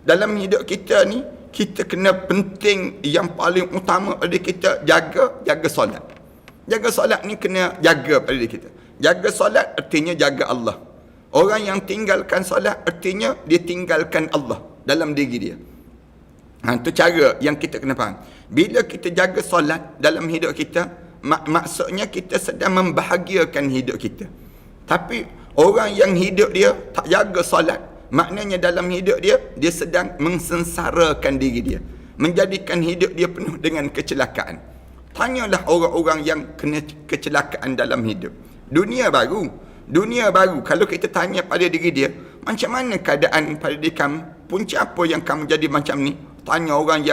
Dalam hidup kita ni, kita kena penting, yang paling utama pada kita jaga solat. Jaga solat ni kena jaga pada diri kita. Jaga solat artinya jaga Allah. Orang yang tinggalkan solat artinya dia tinggalkan Allah dalam diri dia. Itu cara yang kita kena faham. Bila kita jaga solat dalam hidup kita, maksudnya kita sedang membahagiakan hidup kita. Tapi orang yang hidup dia tak jaga solat, maknanya dalam hidup dia sedang mengsensarakan diri dia, menjadikan hidup dia penuh dengan kecelakaan. Tanyalah orang-orang yang kena kecelakaan dalam hidup. Dunia baru. Kalau kita tanya pada diri dia, macam mana keadaan pada diri kamu? Punca apa yang kamu jadi macam ni? Tanya orang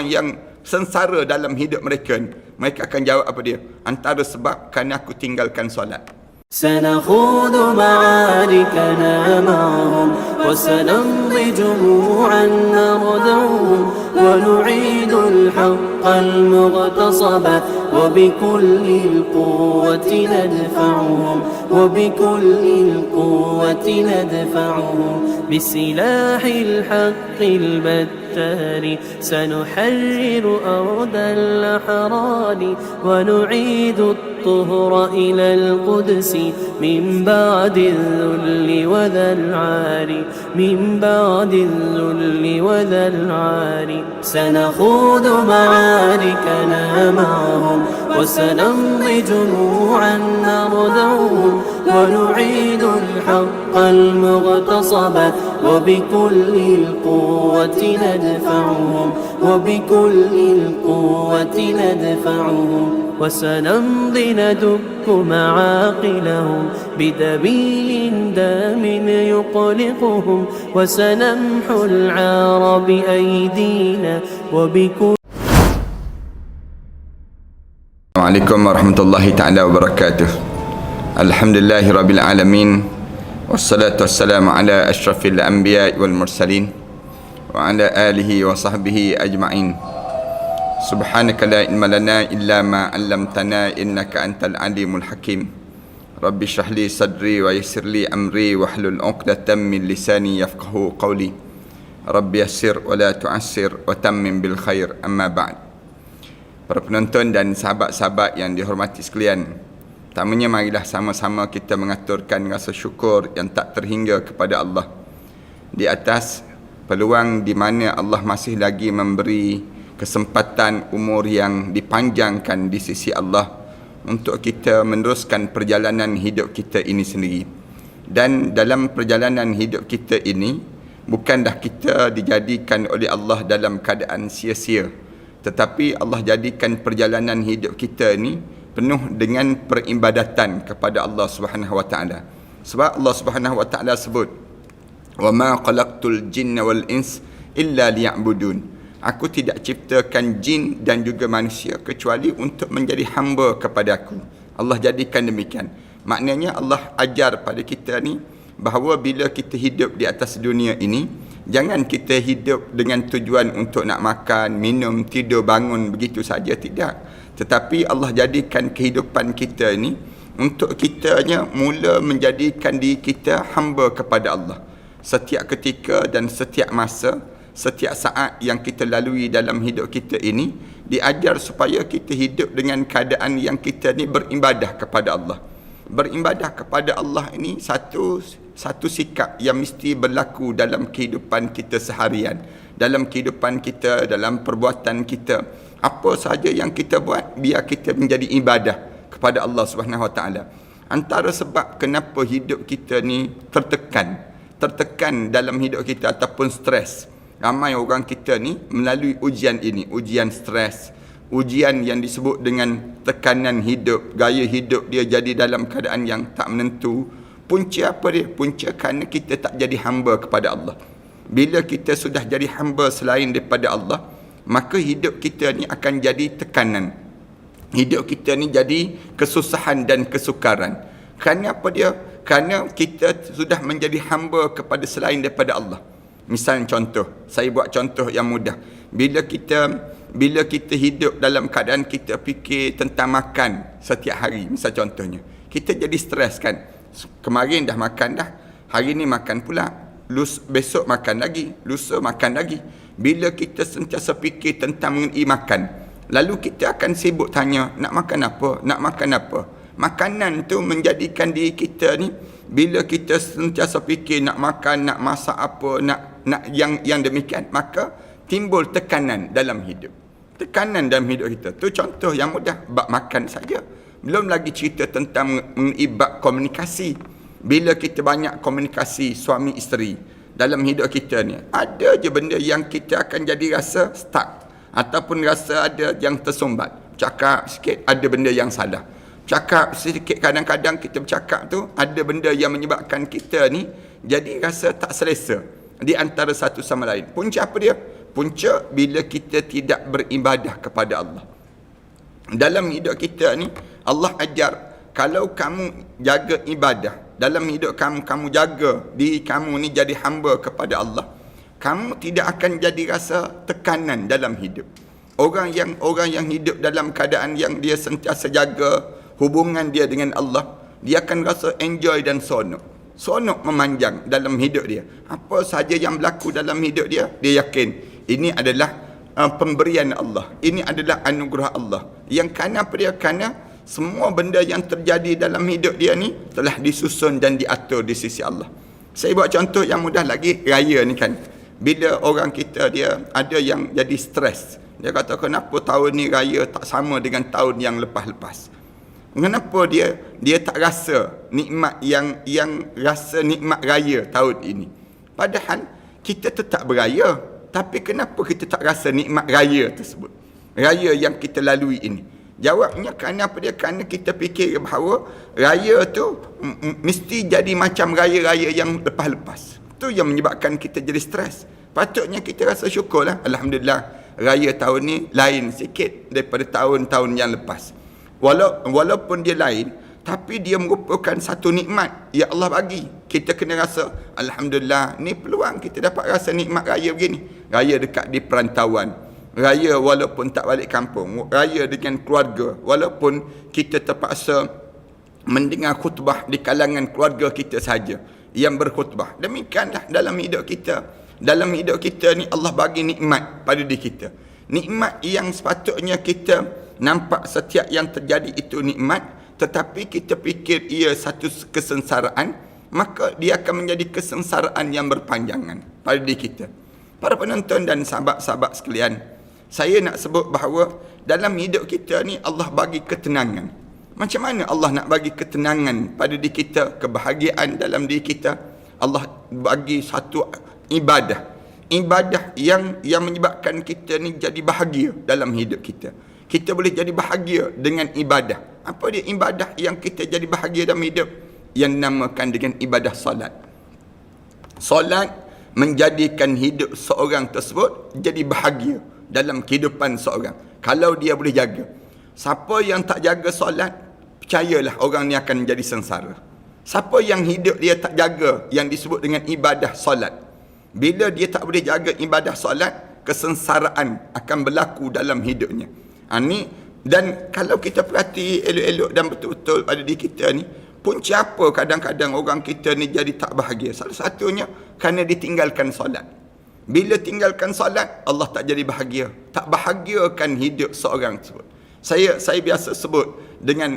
yang sengsara dalam hidup mereka ni. Mereka akan jawab apa dia? Antara sebab kerana aku tinggalkan solat. سنخوض معاركنا معهم وسنمضي جموعا نردعهم ونعيد الحق المغتصب وبكل القوة ندفعهم بسلاح الحق البتار سنحرر أرض الأحرار ونعيد الطهر إلى القدس من بعد الذل وذا العار سنخوض معاركنا معهم وسنمضي جموعا نردعهم ونعيد الحق المغتصب وبكل القوة ندفعهم وسنمضي ندك معاقلهم بدبيل دام يقلقهم وسنمحو العار بأيدينا وبكل. Assalamualaikum warahmatullahi ta'ala wabarakatuh. Alhamdulillahi rabbil alamin. Wassalatu wassalamu ala ashrafil anbiya wal mursalin wa ala alihi wa sahbihi ajma'in. Subhanaka la ilma lana illa ma 'allamtana innaka antal alimul hakim. Rabbi shrah li sadri wa yassir li amri wahlul 'uqdatam min lisani yafqahu qawli. Rabbi yassir wa la tu'assir wa tammim bil khair. Amma ba'd. Para penonton dan sahabat-sahabat yang dihormati sekalian, pertamanya marilah sama-sama kita mengaturkan rasa syukur yang tak terhingga kepada Allah di atas peluang di mana Allah masih lagi memberi kesempatan umur yang dipanjangkan di sisi Allah untuk kita meneruskan perjalanan hidup kita ini sendiri. Dan dalam perjalanan hidup kita ini, bukanlah kita dijadikan oleh Allah dalam keadaan sia-sia, tetapi Allah jadikan perjalanan hidup kita ini penuh dengan peribadatan kepada Allah Subhanahu wa taala. Sebab Allah Subhanahu wa taala sebut, "Wa ma khalaqtul jinna wal ins illa liya'budun." Aku tidak ciptakan jin dan juga manusia kecuali untuk menjadi hamba kepada aku. Allah jadikan demikian. Maknanya Allah ajar pada kita ni bahawa bila kita hidup di atas dunia ini, jangan kita hidup dengan tujuan untuk nak makan, minum, tidur, bangun begitu saja, tidak. Tetapi Allah jadikan kehidupan kita ini untuk kitanya mula menjadikan diri kita hamba kepada Allah. Setiap ketika dan setiap masa, setiap saat yang kita lalui dalam hidup kita ini, diajar supaya kita hidup dengan keadaan yang kita ni beribadah kepada Allah. Beribadah kepada Allah ini satu sikap yang mesti berlaku dalam kehidupan kita seharian, dalam kehidupan kita, dalam perbuatan kita. Apa sahaja yang kita buat, biar kita menjadi ibadah kepada Allah Subhanahu Wa Taala. Antara sebab kenapa hidup kita ni tertekan dalam hidup kita ataupun stres. Ramai orang kita ni melalui ujian ini, ujian stres, ujian yang disebut dengan tekanan hidup, gaya hidup dia jadi dalam keadaan yang tak menentu. Punca apa dia? Punca kerana kita tak jadi hamba kepada Allah. Bila kita sudah jadi hamba selain daripada Allah, maka hidup kita ni akan jadi tekanan. Hidup kita ni jadi kesusahan dan kesukaran. Kerana apa dia? Kerana kita sudah menjadi hamba kepada selain daripada Allah. Misal contoh, saya buat contoh yang mudah. Bila kita hidup dalam keadaan kita fikir tentang makan setiap hari, misal contohnya, kita jadi stres kan. Kemarin dah makan dah, hari ni makan pula. besok makan lagi, lusa makan lagi. Bila kita sentiasa fikir tentang mengenai makan, lalu kita akan sibuk tanya, nak makan apa? Nak makan apa? Makanan tu menjadikan diri kita ni, bila kita sentiasa fikir nak makan, nak masak apa, nak yang demikian, maka timbul tekanan dalam hidup. Tekanan dalam hidup kita. Tu contoh yang mudah, bab makan saja. Belum lagi cerita tentang mengenai bab komunikasi. Bila kita banyak komunikasi suami isteri dalam hidup kita ni, ada je benda yang kita akan jadi rasa stuck, ataupun rasa ada yang tersumbat. Cakap sikit ada benda yang salah. Cakap sedikit, kadang-kadang kita bercakap tu ada benda yang menyebabkan kita ni jadi rasa tak selesa di antara satu sama lain. Punca apa dia? Punca bila kita tidak beribadah kepada Allah. Dalam hidup kita ni Allah ajar, kalau kamu jaga ibadah dalam hidup kamu, kamu jaga diri kamu ni jadi hamba kepada Allah, kamu tidak akan jadi rasa tekanan dalam hidup. Orang yang hidup dalam keadaan yang dia sentiasa jaga hubungan dia dengan Allah, dia akan rasa enjoy dan sonok memanjang dalam hidup dia. Apa sahaja yang berlaku dalam hidup dia, dia yakin ini adalah pemberian Allah, ini adalah anugerah Allah. Yang kerana apa dia? Kerana semua benda yang terjadi dalam hidup dia ni telah disusun dan diatur di sisi Allah. Saya buat contoh yang mudah lagi, raya ni kan. Bila orang kita dia ada yang jadi stres, dia kata kenapa tahun ni raya tak sama dengan tahun yang lepas-lepas. Kenapa dia tak rasa nikmat yang rasa nikmat raya tahun ini? Padahal kita tetap beraya, tapi kenapa kita tak rasa nikmat raya tersebut? Raya yang kita lalui ini. Jawabnya kerana apa dia? Kerana kita fikir bahawa raya tu mesti jadi macam raya-raya yang lepas-lepas. Itu yang menyebabkan kita jadi stres. Patutnya kita rasa syukurlah, alhamdulillah raya tahun ni lain sikit daripada tahun-tahun yang lepas. Walaupun dia lain, tapi dia merupakan satu nikmat yang Allah bagi. Kita kena rasa alhamdulillah, ni peluang kita dapat rasa nikmat raya begini. Raya dekat di perantauan, raya walaupun tak balik kampung, raya dengan keluarga, walaupun kita terpaksa mendengar khutbah di kalangan keluarga kita saja yang berkhutbah. Demikianlah dalam hidup kita. Dalam hidup kita ni Allah bagi nikmat pada diri kita. Nikmat yang sepatutnya kita nampak setiap yang terjadi itu nikmat, tetapi kita fikir ia satu kesengsaraan, maka dia akan menjadi kesengsaraan yang berpanjangan pada diri kita. Para penonton dan sahabat-sahabat sekalian, saya nak sebut bahawa dalam hidup kita ni Allah bagi ketenangan. Macam mana Allah nak bagi ketenangan pada diri kita, kebahagiaan dalam diri kita? Allah bagi satu ibadah yang menyebabkan kita ni jadi bahagia dalam hidup kita. Kita boleh jadi bahagia dengan ibadah. Apa dia ibadah yang kita jadi bahagia dalam hidup? Yang dinamakan dengan ibadah solat. Solat menjadikan hidup seorang tersebut jadi bahagia dalam kehidupan seorang, kalau dia boleh jaga. Siapa yang tak jaga solat, percayalah orang ni akan jadi sengsara. Siapa yang hidup dia tak jaga yang disebut dengan ibadah solat, bila dia tak boleh jaga ibadah solat, kesengsaraan akan berlaku dalam hidupnya. Dan kalau kita perhati elok-elok dan betul-betul pada diri kita ni, punca apa kadang-kadang orang kita ni jadi tak bahagia? Salah satunya kerana ditinggalkan solat. Bila tinggalkan solat, Allah tak jadi bahagia, tak bahagiakan hidup seorang tersebut. Saya biasa sebut dengan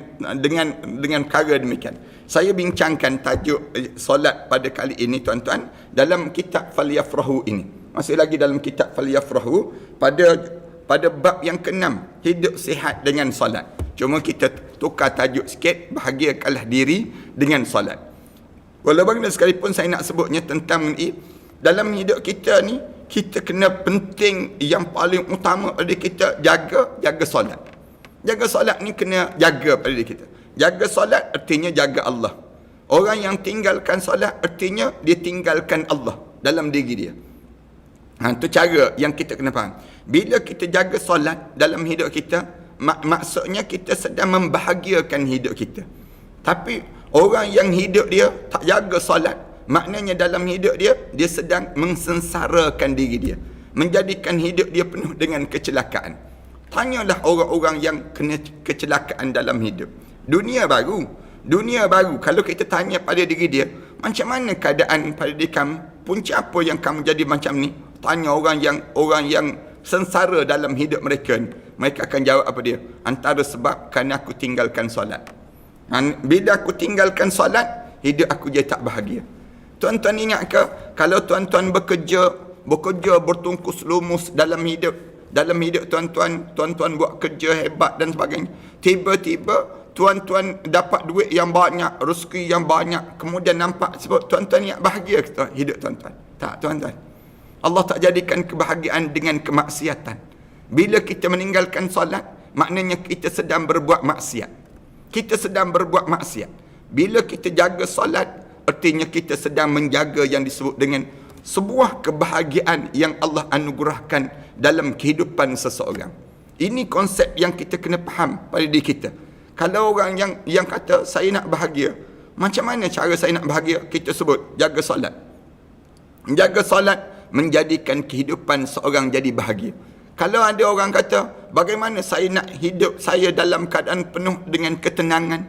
perkara demikian. Saya bincangkan tajuk solat pada kali ini, tuan-tuan, dalam kitab Falyafrahu ini. Masih lagi dalam kitab Falyafrahu pada bab yang ke-6, hidup sihat dengan solat. Cuma kita tukar tajuk sikit, bahagiakanlah diri dengan solat. Walaupun sekalipun saya nak sebutnya tentang dalam hidup kita ni, kita kena penting yang paling utama pada kita jaga solat. Jaga solat ni kena jaga pada diri kita. Jaga solat artinya jaga Allah. Orang yang tinggalkan solat artinya dia tinggalkan Allah dalam diri dia. Itu cara yang kita kena faham. Bila kita jaga solat dalam hidup kita, maksudnya kita sedang membahagiakan hidup kita. Tapi orang yang hidup dia tak jaga solat, maknanya dalam hidup dia sedang mensengsarakan diri dia, menjadikan hidup dia penuh dengan kecelakaan. Tanyalah orang-orang yang kena kecelakaan dalam hidup. Dunia baru. Kalau kita tanya pada diri dia, macam mana keadaan pada diri kamu? punca apa yang kamu jadi macam ni? Tanya orang yang sengsara dalam hidup mereka ni. Mereka akan jawab apa dia? Antara sebab kerana aku tinggalkan solat. Bila aku tinggalkan solat, hidup aku jadi tak bahagia. Tuan-tuan ingat ke, kalau tuan-tuan bekerja bertungkus lumus dalam hidup tuan-tuan buat kerja hebat dan sebagainya, tiba-tiba tuan-tuan dapat duit yang banyak, rezeki yang banyak, kemudian nampak sebab tuan-tuan ingat bahagia ke hidup tuan-tuan? Tak, tuan-tuan. Allah tak jadikan kebahagiaan dengan kemaksiatan. Bila kita meninggalkan solat, maknanya kita sedang berbuat maksiat. Bila kita jaga solat, artinya kita sedang menjaga yang disebut dengan sebuah kebahagiaan yang Allah anugerahkan dalam kehidupan seseorang. Ini konsep yang kita kena faham pada diri kita. Kalau orang yang kata saya nak bahagia, macam mana cara saya nak bahagia? Kita sebut jaga solat. Jaga solat menjadikan kehidupan seorang jadi bahagia. Kalau ada orang kata, bagaimana saya nak hidup saya dalam keadaan penuh dengan ketenangan,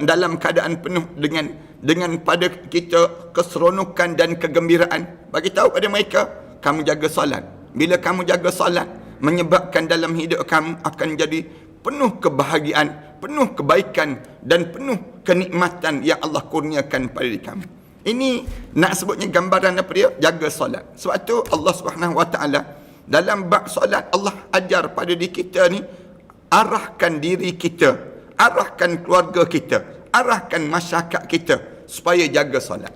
dalam keadaan penuh dengan pada kita keseronokan dan kegembiraan, bagi tahu pada mereka, kamu jaga solat. Bila kamu jaga solat, menyebabkan dalam hidup kamu akan jadi penuh kebahagiaan, penuh kebaikan dan penuh kenikmatan yang Allah kurniakan pada diri kamu. Ini nak sebutnya gambaran apa dia? Jaga solat. Sebab tu Allah Subhanahu Wa Taala dalam bab solat, Allah ajar pada diri kita ni, arahkan diri kita, arahkan keluarga kita, arahkan masyarakat kita supaya jaga solat.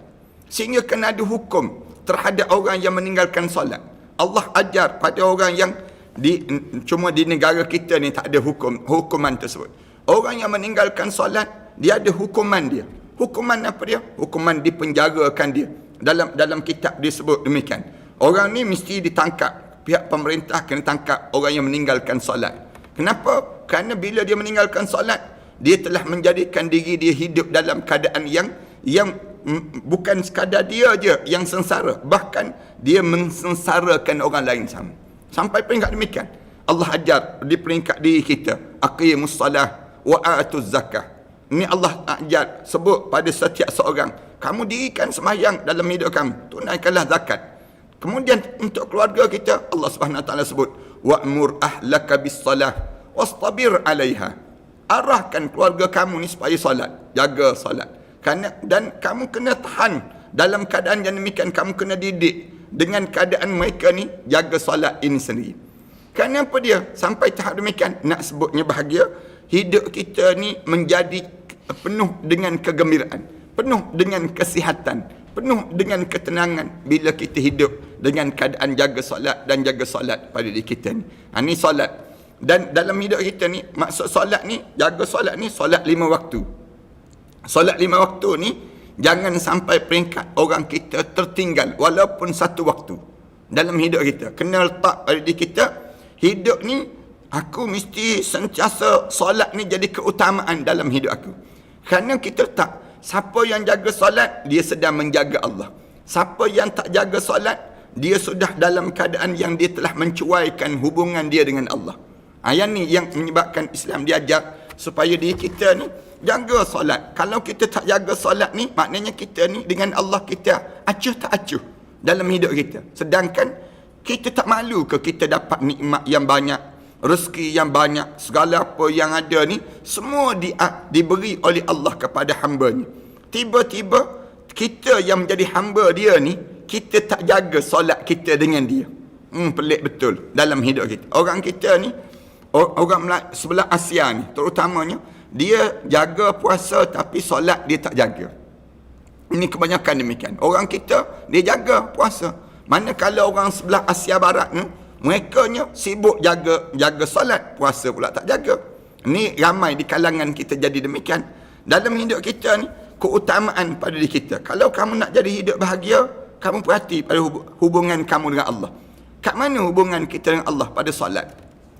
Sehingga kena ada hukum terhadap orang yang meninggalkan solat. Allah ajar pada orang yang cuma di negara kita ni tak ada hukuman tersebut. Orang yang meninggalkan solat, dia ada hukuman dia. Hukuman apa dia? Hukuman dipenjarakan dia. Dalam kitab disebut demikian. Orang ni mesti ditangkap. Pihak pemerintah kena tangkap orang yang meninggalkan solat. Kenapa? Kerana bila dia meninggalkan solat, dia telah menjadikan diri dia hidup dalam keadaan yang bukan sekadar dia je yang sengsara, bahkan dia mensengsarakan orang lain sama. Sampai peringkat demikian. Allah ajar di peringkat diri kita, aqimus salah wa atuz zakah. Ini Allah ajar sebut pada setiap seorang, kamu dirikan sembahyang dalam hidup kamu, tunaikanlah zakat. Kemudian untuk keluarga kita, Allah Subhanahu Wa Taala sebut, wa'mur ahlaka bis salah wastabir 'alaiha. Arahkan keluarga kamu ni supaya solat, jaga solat. Dan kamu kena tahan dalam keadaan yang demikian, kamu kena didik dengan keadaan mereka ni jaga solat ini sendiri. Kerana apa dia? Sampai tahap demikian, nak sebutnya bahagia, hidup kita ni menjadi penuh dengan kegembiraan, penuh dengan kesihatan, penuh dengan ketenangan bila kita hidup dengan keadaan jaga solat dan jaga solat pada diri kita ni. Ini solat. Dan dalam hidup kita ni, maksud solat ni, jaga solat ni, solat 5 waktu. Solat 5 waktu ni, jangan sampai peringkat orang kita tertinggal walaupun 1 waktu dalam hidup kita. Kena letak pada diri kita, hidup ni, aku mesti sentiasa solat ni jadi keutamaan dalam hidup aku. Kerana kita tak, siapa yang jaga solat, dia sedang menjaga Allah. Siapa yang tak jaga solat, dia sudah dalam keadaan yang dia telah mencuaikan hubungan dia dengan Allah. Yang ni yang menyebabkan Islam diajar supaya diri kita ni jaga solat. Kalau kita tak jaga solat ni, maknanya kita ni dengan Allah kita acuh tak acuh dalam hidup kita. Sedangkan kita tak malu ke kita dapat nikmat yang banyak, rezeki yang banyak, segala apa yang ada ni semua diberi oleh Allah kepada hamba-Nya. Tiba-tiba kita yang menjadi hamba dia ni, kita tak jaga solat kita dengan dia. Pelik betul dalam hidup kita. Orang kita ni, orang sebelah Asia ni terutamanya, dia jaga puasa tapi solat dia tak jaga. Ini kebanyakan demikian. Orang kita, dia jaga puasa. Manakala orang sebelah Asia Barat ni, mereka sibuk jaga solat, puasa pula tak jaga. Ini ramai di kalangan kita jadi demikian. Dalam hidup kita ni, keutamaan pada diri kita. Kalau kamu nak jadi hidup bahagia, kamu perhati pada hubungan kamu dengan Allah. Kat mana hubungan kita dengan Allah? Pada solat.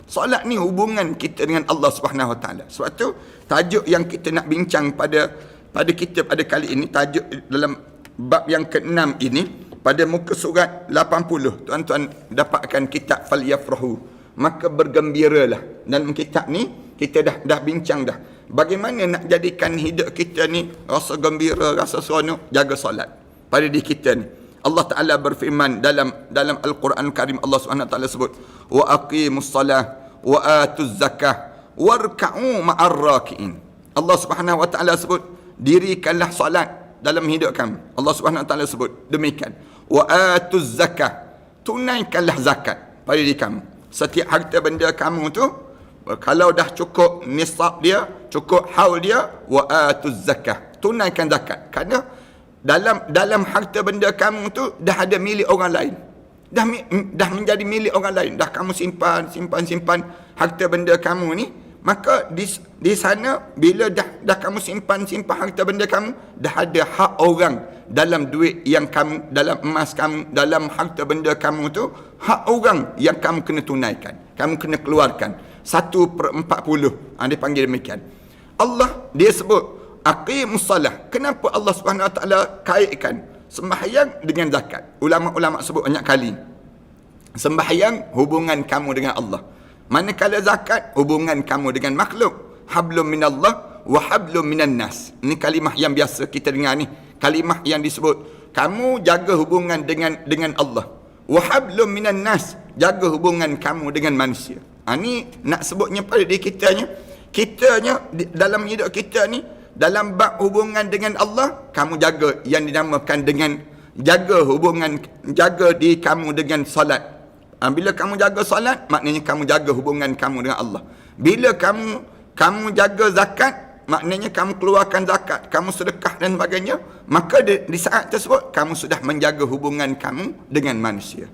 Solat ni hubungan kita dengan Allah Subhanahu Wa Taala. Sebab tu tajuk yang kita nak bincang pada kita pada kali ini, tajuk dalam bab yang ke-6 ini, pada muka surat 80, tuan-tuan dapatkan kitab Falyafrahu, maka bergembiralah. Dalam kitab ni kita dah bincang dah bagaimana nak jadikan hidup kita ni rasa gembira, rasa seronok, jaga solat pada diri kita ni. Allah Ta'ala berfirman dalam Al-Quran Karim, Allah Subhanahu Wa Ta'ala sebut, wa aqimus salah wa atuz zakah warka'u ma'ar raki'in. Allah Subhanahu Wa Ta'ala sebut, dirikanlah solat dalam hidup kamu. Allah Subhanahu Wa Ta'ala sebut demikian. Wa atuz zakah, tunaikanlah zakat pada diri kamu. Setiap harta benda kamu tu, kalau dah cukup nisab dia, cukup haul dia, wa atuz zakah, tunaikan zakat. Kerana dalam harta benda kamu tu dah ada milik orang lain. Dah menjadi milik orang lain. Dah kamu simpan harta benda kamu ni, maka di sana bila dah kamu simpan harta benda kamu, dah ada hak orang dalam duit yang kamu, dalam emas kamu, dalam harta benda kamu tu, hak orang yang kamu kena tunaikan, kamu kena keluarkan 1/40. Dia panggil demikian. Allah dia sebut aqimus salah. Kenapa Allah Subhanahu Wa Ta'ala kaitkan sembahyang dengan zakat? Ulama-ulama sebut banyak kali. Sembahyang hubungan kamu dengan Allah. Manakala zakat hubungan kamu dengan makhluk. Hablum minallah wa hablum minan nas. Ini kalimah yang biasa kita dengar ni. Kalimah yang disebut kamu jaga hubungan dengan Allah. Wa hablum minan nas, jaga hubungan kamu dengan manusia. Ni nak sebutnya pada diri kitanya dalam hidup kita ni, dalam bab hubungan dengan Allah, kamu jaga yang dinamakan dengan jaga diri kamu dengan solat. Bila kamu jaga solat, maknanya kamu jaga hubungan kamu dengan Allah. Bila kamu jaga zakat, maknanya kamu keluarkan zakat, kamu sedekah dan sebagainya, maka di saat tersebut kamu sudah menjaga hubungan kamu dengan manusia.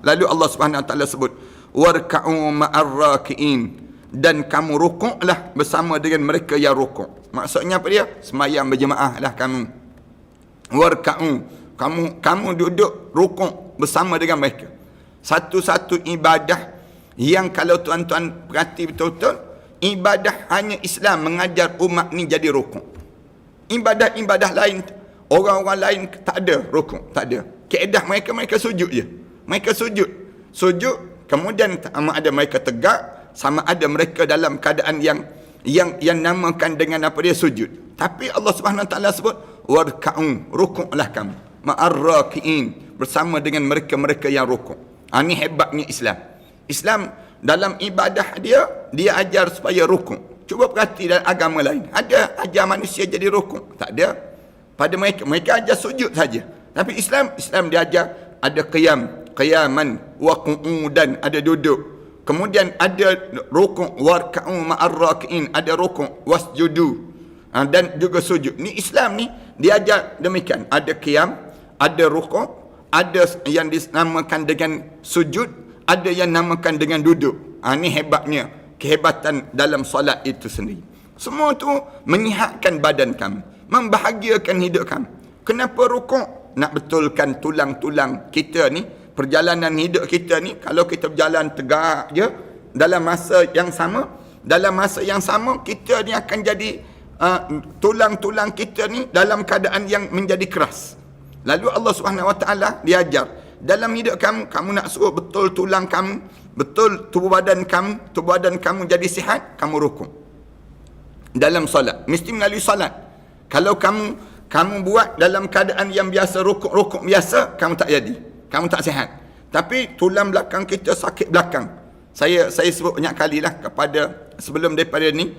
Lalu Allah Subhanahu Wa Ta'ala sebut warka'u ma'ar raki'in, dan kamu rukuklah bersama dengan mereka yang rukuk. Maksudnya apa dia? Semayang berjemaah lah kamu. Warka'u, kamu duduk rukuk bersama dengan mereka. Satu-satu ibadah yang kalau tuan-tuan perhati betul-betul, ibadah hanya Islam mengajar umat ni jadi rukuk. Ibadah lain, orang-orang lain tak ada rukuk, tak ada. Kaedah mereka sujud je. Mereka sujud, kemudian sama ada mereka tegak, sama ada mereka dalam keadaan yang namakan dengan apa dia, sujud. Tapi Allah Subhanahu Wa Ta'ala sebut warka'u, rukuklah kamu ma'ar raki'in, bersama dengan mereka-mereka yang rukuk. Ini hebatnya Islam dalam ibadah dia ajar supaya rukuk. Cuba perhati dalam agama lain, ada ajar manusia jadi rukuk? Tak ada. Pada mereka ajar sujud saja. Tapi Islam dia ajar ada qiyaman wa qu'udan, ada duduk. Kemudian ada rukuk, warka'u ma'ar raki'in, ada rukuk, wasjudu, dan juga sujud. Ni Islam ni dia ajar demikian. Ada qiyam, ada rukuk, ada yang dinamakan dengan sujud, ada yang namakan dengan duduk. Ni hebatnya, kehebatan dalam solat itu sendiri. Semua tu menyihatkan badan kamu, membahagiakan hidup kamu. Kenapa rukuk? Nak betulkan tulang-tulang kita ni, perjalanan hidup kita ni. Kalau kita berjalan tegak je dalam masa yang sama kita ni akan jadi tulang-tulang kita ni dalam keadaan yang menjadi keras. Lalu Allah Subhanahu Wa Ta'ala dia ajar dalam hidup kamu nak suruh betul tulang kamu, betul tubuh badan kamu jadi sihat, kamu rukuk. Dalam solat mesti melalui solat. Kalau kamu buat dalam keadaan yang biasa, rukuk biasa, kamu tak jadi, kamu tak sihat. Tapi tulang belakang kita sakit belakang. Saya sebut banyak kali lah sebelum daripada ni,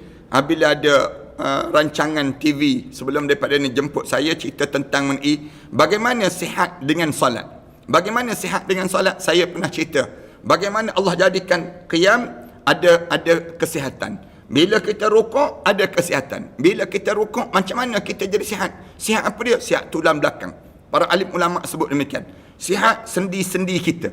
bila ada rancangan TV sebelum daripada ni jemput saya cerita tentang mengenai bagaimana sihat dengan solat. Bagaimana sihat dengan solat, saya pernah cerita bagaimana Allah jadikan qiyam ada kesihatan. Bila kita rukuk ada kesihatan. Bila kita rukuk macam mana kita jadi sihat? Sihat apa dia? Sihat tulang belakang. Para alim ulama sebut demikian. Sihat sendi-sendi kita.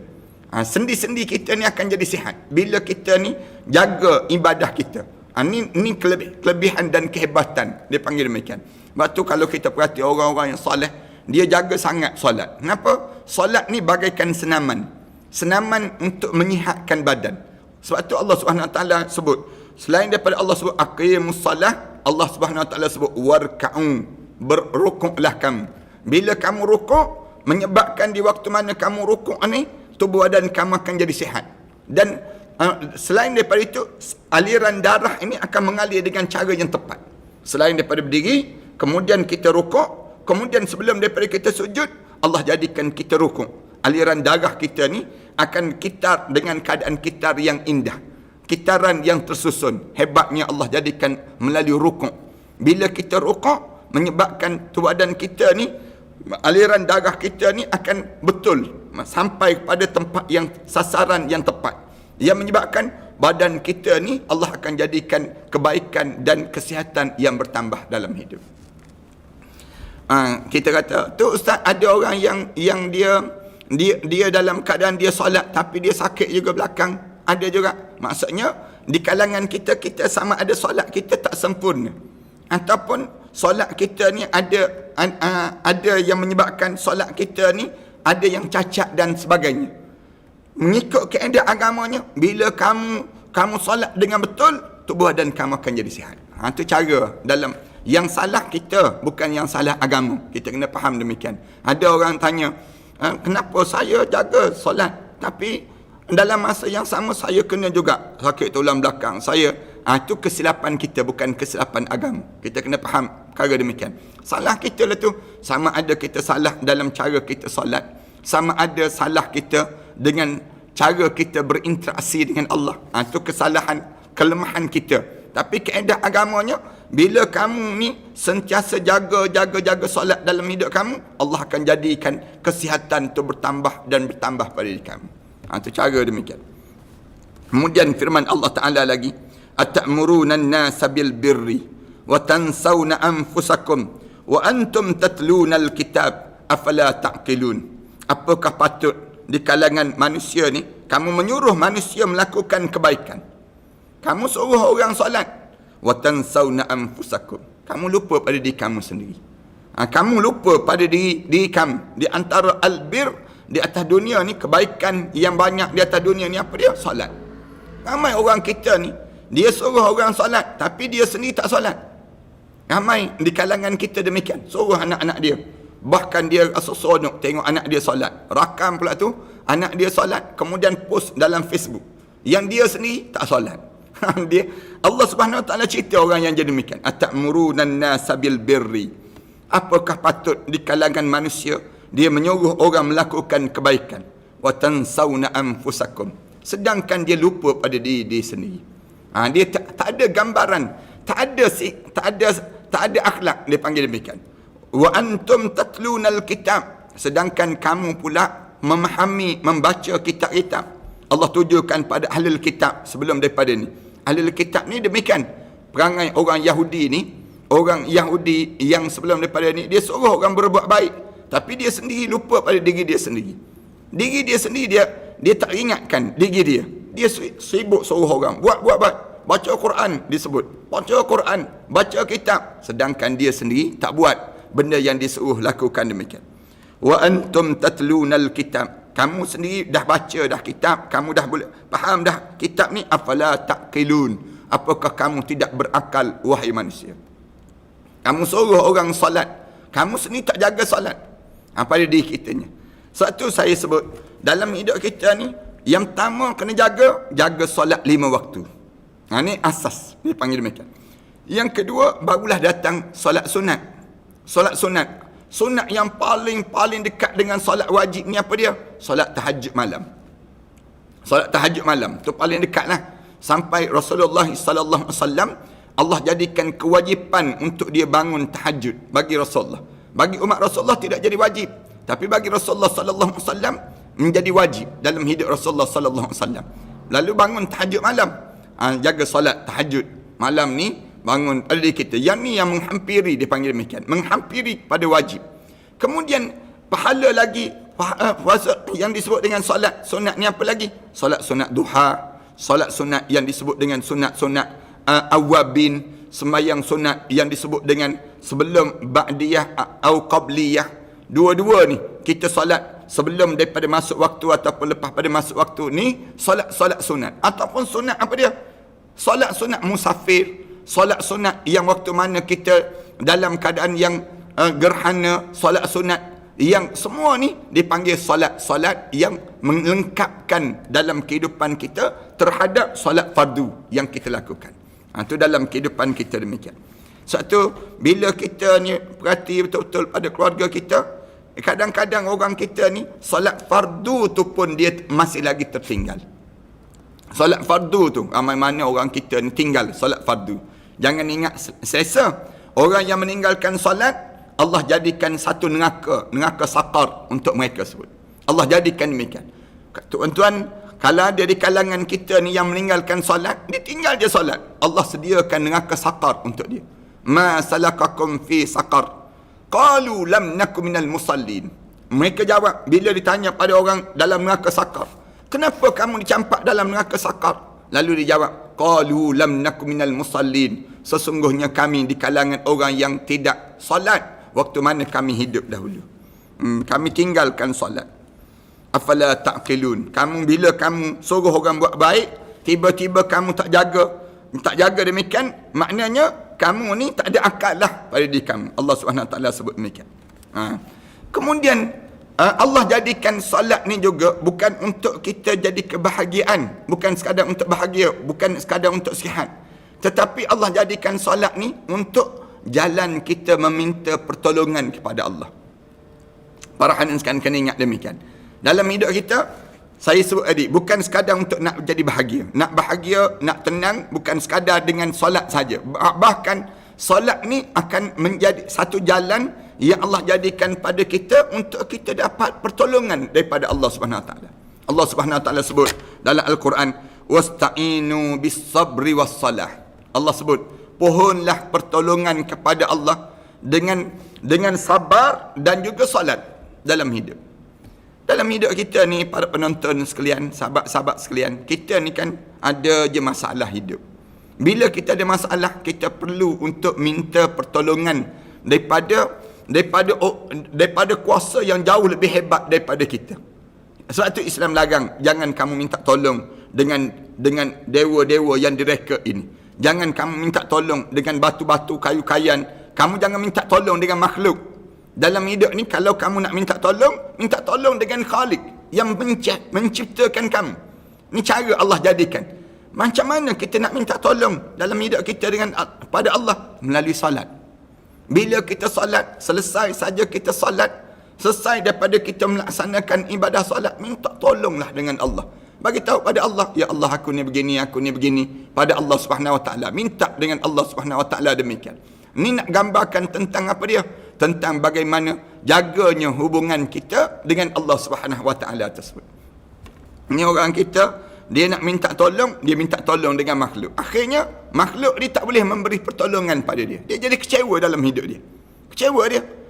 Sendi-sendi kita ni akan jadi sihat bila kita ni jaga ibadah kita. Ini kelebihan dan kehebatan, dia panggil demikian. Sebab tu kalau kita perhati orang-orang yang soleh, dia jaga sangat solat. Kenapa? Solat ni bagaikan senaman untuk menyihatkan badan. Sebab tu Allah Subhanahu Wa Ta'ala sebut, selain daripada Allah sebut aqimus salah, Allah Subhanahu Wa Ta'ala sebut warka'u, berrukuklah kamu. Bila kamu rukuk, menyebabkan di waktu mana kamu rukuk ni, tubuh badan kamu akan jadi sihat. Dan selain daripada itu, aliran darah ini akan mengalir dengan cara yang tepat. Selain daripada berdiri, kemudian kita rukuk, kemudian sebelum daripada kita sujud, Allah jadikan kita rukuk. Aliran darah kita ni akan kitar dengan keadaan kitar yang indah, kitaran yang tersusun. Hebatnya Allah jadikan melalui rukuk. Bila kita rukuk, menyebabkan badan kita ni, aliran darah kita ni akan betul sampai pada tempat yang sasaran yang tepat, yang menyebabkan badan kita ni Allah akan jadikan kebaikan dan kesihatan yang bertambah dalam hidup. Kita kata tu ustaz, ada orang yang dia dalam keadaan dia solat tapi dia sakit juga belakang. Ada juga. Maksudnya di kalangan kita sama ada solat kita tak sempurna, ataupun solat kita ni ada yang menyebabkan solat kita ni ada yang cacat dan sebagainya. Mengikut kaedah agamanya, bila kamu solat dengan betul, tubuh badan kamu akan jadi sihat. Itu cara dalam yang salah kita, bukan yang salah agama. Kita kena faham demikian. Ada orang tanya, kenapa saya jaga solat tapi dalam masa yang sama saya kena juga sakit tulang belakang saya. Itu kesilapan kita, bukan kesilapan agama. Kita kena faham perkara demikian. Salah kita lah tu, sama ada kita salah dalam cara kita solat, sama ada salah kita dengan cara kita berinteraksi dengan Allah. Itu kesalahan, kelemahan kita. Tapi kaedah agamanya, bila kamu ni sentiasa jaga solat dalam hidup kamu, Allah akan jadikan kesihatan tu bertambah dan bertambah pada diri kamu. Itu cara demikian. Kemudian firman Allah Ta'ala lagi, atamuruna an-nasa bil birri wa tansawna anfusakum wa antum tatluna al-kitab afala ta'qilun. Apakah patut di kalangan manusia ni kamu menyuruh manusia melakukan kebaikan, kamu suruh orang solat, wa tansawna anfusakum, kamu lupa pada diri kamu sendiri. Kamu lupa pada diri kamu. Di antara albir di atas dunia ni, kebaikan yang banyak di atas dunia ni apa dia? Solat. Ramai orang kita ni, dia suruh orang solat tapi dia sendiri tak solat. Ramai di kalangan kita demikian. Suruh anak-anak dia, bahkan dia rasa seronok tengok anak dia solat, rakam pula tu anak dia solat, kemudian post dalam Facebook, yang dia sendiri tak solat. Dia, Allah Subhanahu Wa Taala cerita orang yang jadi demikian. Atamuruna an-nasa bil birri. Apakah patut di kalangan manusia dia menyuruh orang melakukan kebaikan, wa tansawna anfusakum, sedangkan dia lupa pada diri sendiri. Dia tak ada gambaran, tak ada akhlak, dia panggil demikian. Wa antum tatluna al-kitab, sedangkan kamu pula memahami, membaca kitab-kitab. Allah tujukan pada ahlul kitab sebelum daripada ni. Ahlul kitab ni demikian perangai orang Yahudi ni. Orang Yahudi yang sebelum daripada ni, dia suruh orang berbuat baik, tapi dia sendiri lupa pada diri dia sendiri. Diri dia sendiri dia tak ingatkan diri dia. Dia sibuk suruh orang buat baik. Baca Quran disebut, baca Quran, baca kitab, sedangkan dia sendiri tak buat benda yang disuruh lakukan demikian. Wa antum tatlunal kitab, kamu sendiri dah baca dah kitab, kamu dah boleh faham dah kitab ni, afala taqilun, apakah kamu tidak berakal wahai manusia? Kamu suruh orang solat, kamu sendiri tak jaga solat. Pada diri kitanya. Satu saya sebut, dalam hidup kita ni, yang pertama kena jaga solat 5 waktu. Ini asas, dia panggil demikian. Yang kedua, barulah datang solat sunat. Solat sunat. Sunat yang paling dekat dengan solat wajib ni apa dia? Solat tahajud malam. Solat tahajud malam tu paling dekat lah. Sampai Rasulullah sallallahu alaihi wasallam, Allah jadikan kewajipan untuk dia bangun tahajud bagi Rasulullah. Bagi umat Rasulullah tidak jadi wajib, tapi bagi Rasulullah sallallahu alaihi wasallam menjadi wajib dalam hidup Rasulullah sallallahu alaihi wasallam. Lalu bangun tahajud malam. Jaga solat tahajud malam ni, bangun pada diri kita. Yang ni yang menghampiri, dipanggil demikian, menghampiri pada wajib. Kemudian pahala lagi, puasa yang disebut dengan solat sunat ni apa lagi? Solat sunat duha, solat sunat yang disebut dengan sunat-sunat awabin, sembahyang sunat yang disebut dengan sebelum ba'diyah atau qabliyah. Dua-dua ni kita solat sebelum daripada masuk waktu ataupun lepas pada masuk waktu ni, solat sunat. Ataupun sunat apa dia? Solat sunat musafir, solat sunat yang waktu mana kita dalam keadaan yang gerhana, solat sunat yang semua ni dipanggil solat yang melengkapkan dalam kehidupan kita terhadap solat fardu yang kita lakukan. Itu dalam kehidupan kita demikian. Satu, bila kita ni perhati betul-betul pada keluarga kita, Kadang-kadang orang kita ni solat fardu tu pun dia masih lagi tertinggal. Solat fardu tu, ramai mana orang kita ni tinggal solat fardu. Jangan ingat selesa. Orang yang meninggalkan solat, Allah jadikan satu neraka saqar untuk mereka sebut. Allah jadikan demikian. Tuan-tuan, kalau ada di kalangan kita ni yang meninggalkan solat, dia tinggal je solat, Allah sediakan neraka saqar untuk dia. Ma salakakum fi saqar? Qalu lam naku minal musallin. Mereka jawab bila ditanya pada orang dalam neraka saqar, kenapa kamu dicampak dalam neraka saqar? Lalu dia jawab, qalu lam naku minal musallin. Sesungguhnya kami di kalangan orang yang tidak solat waktu mana kami hidup dahulu. Kami tinggalkan solat. Afala ta'qilun. Kamu bila kamu suruh orang buat baik, tiba-tiba kamu tak jaga demikian, maknanya kamu ni tak ada akal lah pada diri kamu. Allah SWT sebut demikian. Kemudian Allah jadikan solat ni juga bukan untuk kita jadi kebahagiaan, bukan sekadar untuk bahagia, bukan sekadar untuk sihat, tetapi Allah jadikan solat ni untuk jalan kita meminta pertolongan kepada Allah. Para hadirin sekalian kena ingat demikian. Dalam hidup kita, saya sebut tadi, bukan sekadar untuk nak jadi bahagia. Nak bahagia, nak tenang, bukan sekadar dengan solat saja. Bahkan solat ni akan menjadi satu jalan yang Allah jadikan pada kita untuk kita dapat pertolongan daripada Allah SWT. Allah SWT sebut dalam Al-Quran, wasta'inu bis sabri was salah. Allah sebut, pohonlah pertolongan kepada Allah dengan sabar dan juga solat dalam hidup. Dalam hidup kita ni, para penonton sekalian, sahabat-sahabat sekalian, kita ni kan ada je masalah hidup. Bila kita ada masalah, kita perlu untuk minta pertolongan daripada kuasa yang jauh lebih hebat daripada kita. Sebab tu Islam larang, jangan kamu minta tolong dengan dewa-dewa yang direka ini. Jangan kamu minta tolong dengan batu-batu, kayu-kayan. Kamu jangan minta tolong dengan makhluk. Dalam hidup ni, kalau kamu nak minta tolong dengan Khalik yang menciptakan kamu. Ni cara Allah jadikan. Macam mana kita nak minta tolong dalam hidup kita pada Allah? Melalui salat. Bila kita salat, selesai saja kita salat, selesai daripada kita melaksanakan ibadah salat, minta tolonglah dengan Allah. Bagi tahu pada Allah, ya Allah, aku ni begini. Pada Allah Subhanahu Wa Taala. Minta dengan Allah Subhanahu Wa Taala demikian. Ni nak gambarkan tentang apa dia? Tentang bagaimana jaganya hubungan kita dengan Allah Subhanahu Wa Taala tersebut. Ini orang kita, dia nak minta tolong, dia minta tolong dengan makhluk. Akhirnya makhluk dia tak boleh memberi pertolongan pada dia. Dia jadi kecewa dalam hidup dia.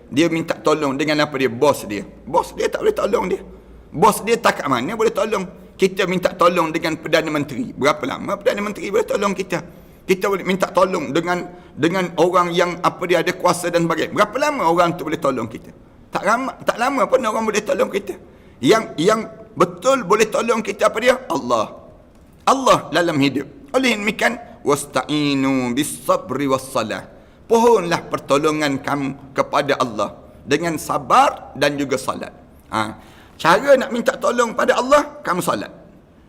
Dia minta tolong dengan apa dia? Bos dia tak boleh tolong dia. Bos dia tak kat mana boleh tolong. Kita minta tolong dengan Perdana Menteri. Berapa lama Perdana Menteri boleh tolong kita? Kita boleh minta tolong dengan orang yang apa dia ada kuasa dan sebagainya. Berapa lama orang tu boleh tolong kita? Tak lama pun orang boleh tolong kita. Yang betul boleh tolong kita apa dia? Allah dalam hidup. Oleh demikian, wasta'inu bis sabri was salah. Pohonlah pertolongan kamu kepada Allah dengan sabar dan juga salat. Cara nak minta tolong pada Allah, kamu salat.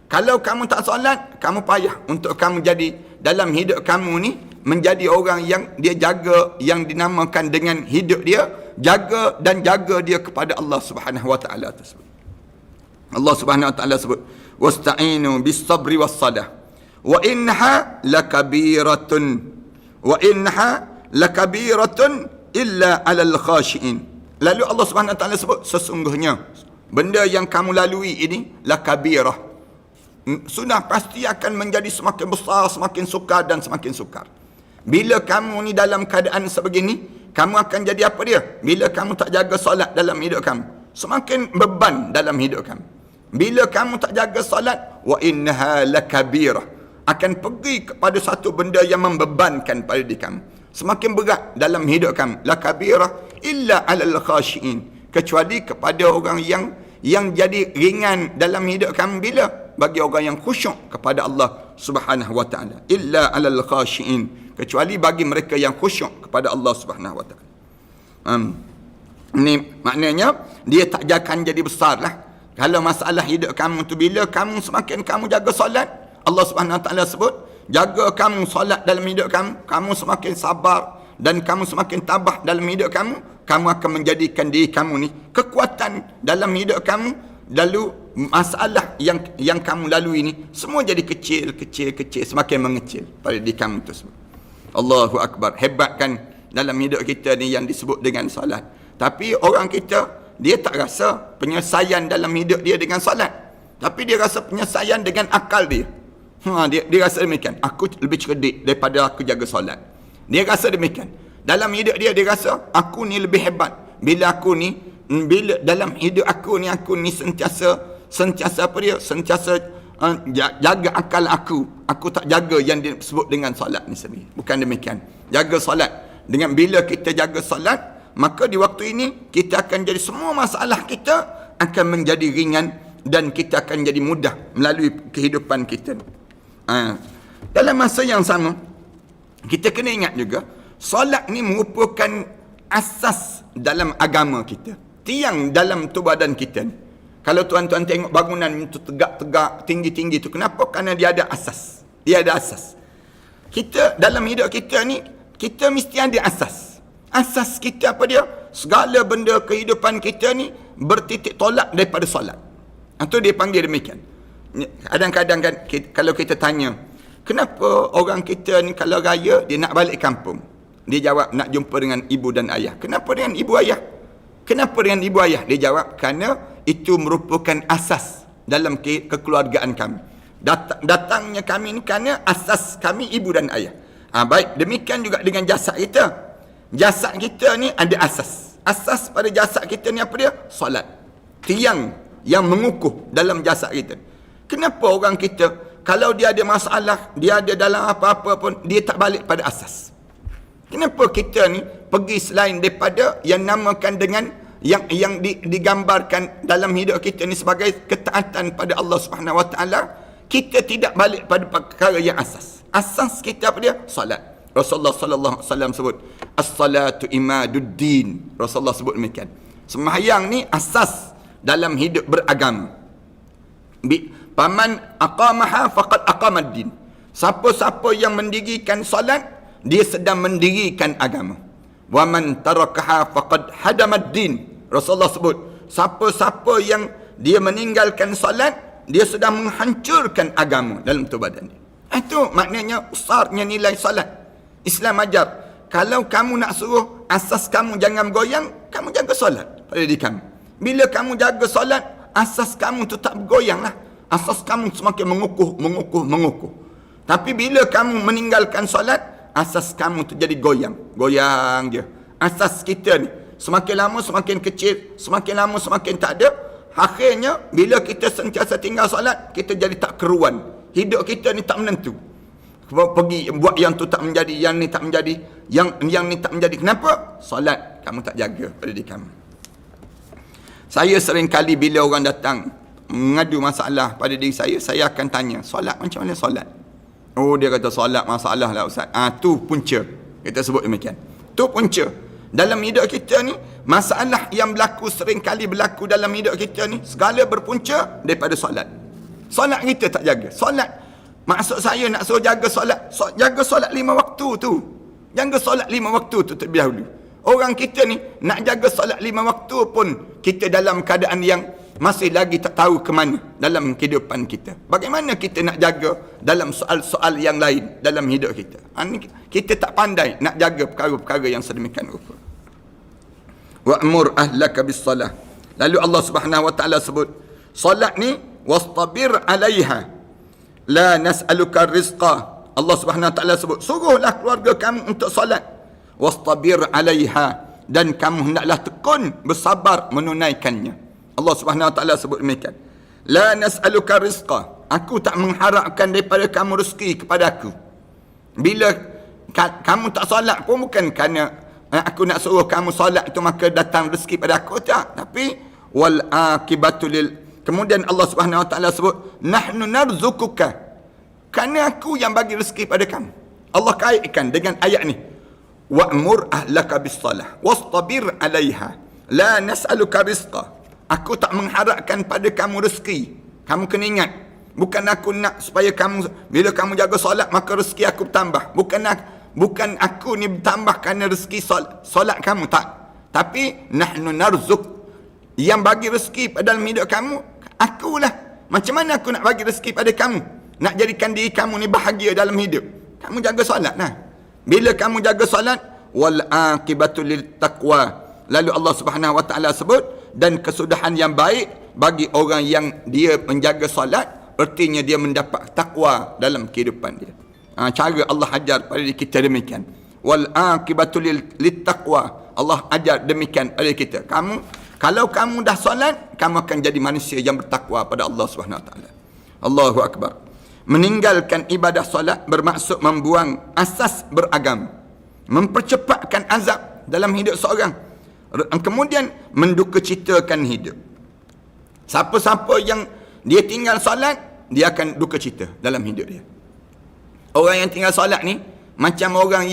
Kalau kamu tak solat, kamu payah untuk kamu jadi dalam hidup kamu ni menjadi orang yang dia jaga, yang dinamakan dengan hidup dia, jaga dia kepada Allah Subhanahu Wa Taala tersebut. Allah Subhanahu Wa Taala sebut, wasta'inu bis sabri was salah wa innaha lakabiratun illa 'alal khashiin. Lalu Allah Subhanahu Wa Taala sebut, sesungguhnya benda yang kamu lalui ini lakabirah, sudah pasti akan menjadi semakin besar, semakin sukar dan semakin sukar. Bila kamu ni dalam keadaan sebegini, kamu akan jadi apa dia? Bila kamu tak jaga solat dalam hidup kamu, semakin beban dalam hidup kamu. Bila kamu tak jaga solat, wa innaha lakabirah, akan pergi kepada satu benda yang membebankan pada diri kamu. Semakin berat dalam hidup kamu. Lakabirah illa 'alal khashiin, kecuali kepada orang yang jadi ringan dalam hidup kamu bila? Bagi orang yang khusyuk kepada Allah Subhanahu Wa Taala. Illa 'alal khashiin, kecuali bagi mereka yang khusyuk kepada Allah Subhanahu Wa Taala. Ini maknanya dia tak akan jadi besar lah. Kalau masalah hidup kamu tu, bila kamu semakin kamu jaga solat, Allah Subhanahu Wa Taala sebut, jaga kamu solat dalam hidup kamu, kamu semakin sabar dan kamu semakin tabah dalam hidup kamu, kamu akan menjadikan diri kamu ni kekuatan dalam hidup kamu. Lalu masalah yang kamu lalui ni semua jadi kecil, semakin mengecil pada diri kamu tersebut. Allahu Akbar. Hebat kan dalam hidup kita ni yang disebut dengan solat. Tapi orang kita, dia tak rasa penyelesaian dalam hidup dia dengan solat. Tapi dia rasa penyelesaian dengan akal dia. Dia rasa demikian. Aku lebih cerdik daripada aku jaga solat. Dia rasa demikian. Dalam hidup dia rasa aku ni lebih hebat. Bila dalam hidup aku ni sentiasa apa dia? Sentiasa jaga akal aku tak jaga yang disebut dengan solat ni sendiri. Bukan demikian. Jaga solat. Dengan bila kita jaga solat, maka di waktu ini kita akan jadi, semua masalah kita akan menjadi ringan dan kita akan jadi mudah melalui kehidupan kita. Dalam masa yang sama, kita kena ingat juga, solat ni merupakan asas dalam agama kita. Tiang dalam tu badan kita ni. Kalau tuan-tuan tengok bangunan itu tegak-tegak, tinggi-tinggi tu, kenapa? Kerana dia ada asas. Dia ada asas. Kita dalam hidup kita ni, kita mesti ada asas. Asas kita apa dia? Segala benda kehidupan kita ni bertitik tolak daripada solat. Itu dia panggil demikian. Kadang-kadang kan, kalau kita tanya, kenapa orang kita ni kalau raya, dia nak balik kampung? Dia jawab, nak jumpa dengan ibu dan ayah. Kenapa dengan ibu ayah? Kenapa dengan ibu ayah? Dia jawab, kerana itu merupakan asas dalam kekeluargaan kami. Datangnya kami ni kerana asas kami ibu dan ayah. Baik, demikian juga dengan jasad kita. Jasad kita ni ada asas. Asas pada jasad kita ni apa dia? Solat. Tiang yang mengukuh dalam jasad kita. Kenapa orang kita, kalau dia ada masalah, dia ada dalam apa-apa pun, dia tak balik pada asas? Kenapa kita ni pergi selain daripada yang namakan dengan yang digambarkan dalam hidup kita ni sebagai ketaatan pada Allah Subhanahu Wa Taala, kita tidak balik pada perkara yang asas. Asas kita apa dia? Salat. Rasulullah sallallahu alaihi wasallam sebut, as-salatu imaduddin. Rasulullah sebut demikian. Sembahyang ni asas dalam hidup beragama. Paman aqamaha faqad aqamaddin. Siapa-siapa yang mendirikan solat, dia sedang mendirikan agama. Wa man tarakaha faqad hadamaddin. Rasulullah sebut, siapa-siapa yang dia meninggalkan solat, dia sedang menghancurkan agama dalam tubuh badan dia. Itu maknanya besarnya nilai solat. Islam ajar, kalau kamu nak suruh asas kamu jangan bergoyang, kamu jaga solat pada diri kamu. Bila kamu jaga solat, asas kamu tu tak bergoyang lah. Asas kamu semakin mengukuh. Tapi bila kamu meninggalkan solat, asas kamu tu jadi goyang je. Asas kita ni semakin lama semakin kecil, semakin lama semakin tak ada. Akhirnya bila kita sentiasa tinggal solat, kita jadi tak keruan. Hidup kita ni tak menentu. Pergi buat yang tu tak menjadi, yang ni tak menjadi, yang ni tak menjadi. Kenapa? Solat kamu tak jaga pada diri kamu. Saya sering kali bila orang datang mengadu masalah pada diri saya akan tanya, solat macam mana solat? Oh, dia kata solat masalah lah Ustaz. Tu punca. Kita sebut demikian. Tu punca. Dalam hidup kita ni, masalah yang sering kali berlaku dalam hidup kita ni, segala berpunca daripada solat. Solat kita tak jaga. Solat, maksud saya nak suruh jaga solat. Jaga solat 5 waktu tu. Jaga solat 5 waktu tu terlebih dahulu. Orang kita ni nak jaga solat 5 waktu pun kita dalam keadaan yang masih lagi tak tahu ke mana dalam kehidupan kita. Bagaimana kita nak jaga dalam soal-soal yang lain dalam hidup kita? Kita tak pandai nak jaga perkara-perkara yang sedemikian rupa. Wa'mur ahlaka bis-salah. Lalu Allah Subhanahu wa taala sebut, solat ni wastabir 'alaiha la nas'aluka rizqa. Allah Subhanahu wa taala sebut, suruhlah keluarga kamu untuk solat. Wastabir 'alaiha, dan kamu hendaklah tekun bersabar menunaikannya. Allah Subhanahu wa taala sebut demikian. La nas'aluka rizqa. Aku tak mengharapkan daripada kamu rezeki kepada aku. Bila kamu tak solat pun bukan kerana aku nak suruh kamu solat itu maka datang rezeki pada aku, tak. Tapi wal akibatu lil. Kemudian Allah Subhanahu wa taala sebut, nahnu narzukuka. Kerana aku yang bagi rezeki pada kamu. Allah kaitkan dengan ayat ni. Wa'mur ahlaka bis-salah wastabir 'alaiha la nas'aluka rizqa. Aku tak mengharapkan pada kamu rezeki. Kamu kena ingat, bukan aku nak supaya kamu bila kamu jaga solat maka rezeki aku bertambah. Bukan aku ni bertambah kerana rezeki solat kamu, tak. Tapi nahnu narzuk, yang bagi rezeki pada dalam hidup kamu akulah. Macam mana aku nak bagi rezeki pada kamu, nak jadikan diri kamu ni bahagia dalam hidup? Kamu jaga solat lah. Bila kamu jaga solat, wal aqibatu lit taqwa, lalu Allah Subhanahu wa taala sebut, dan kesudahan yang baik bagi orang yang dia menjaga solat, artinya dia mendapat takwa dalam kehidupan dia. Cara Allah ajar pada kita demikian. Wal aqibatu lit taqwa, Allah ajar demikian pada kita. Kalau kamu dah solat, kamu akan jadi manusia yang bertakwa pada Allah Subhanahu wa taala. Allahu akbar. Meninggalkan ibadah solat bermaksud membuang asas beragama, mempercepatkan azab dalam hidup seorang, kemudian mendukacitakan hidup. Siapa-siapa yang dia tinggal solat, dia akan duka cita dalam hidup dia. Orang yang tinggal solat ni macam orang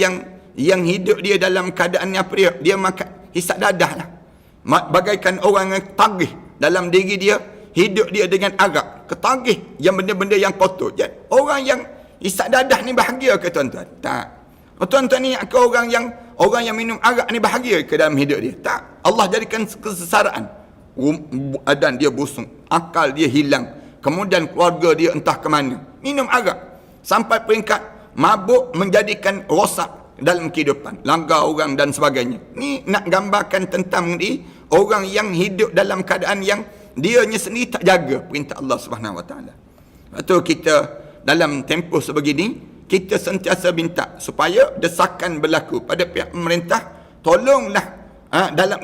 yang hidup dia dalam keadaan apa dia? Dia makan hisap dadah lah. Bagaikan orang yang tagih dalam diri dia, hidup dia dengan arak, ketagih yang benda-benda yang kotor. Jadi, orang yang hisap dadah ni bahagia ke tuan-tuan? Tak. Tuan-tuan ni ke orang yang minum arak ni bahagia ke dalam hidup dia? Tak. Allah jadikan kesesaraan. Badan dia busung, akal dia hilang, kemudian keluarga dia entah ke mana. Minum arak sampai peringkat mabuk, menjadikan rosak dalam kehidupan, langgar orang dan sebagainya. Ni nak gambarkan tentang ni orang yang hidup dalam keadaan yang dianya sendiri tak jaga perintah Allah Subhanahu wa taala. Lepas kita dalam tempoh sebegini, kita sentiasa minta supaya desakan berlaku pada pihak pemerintah, tolonglah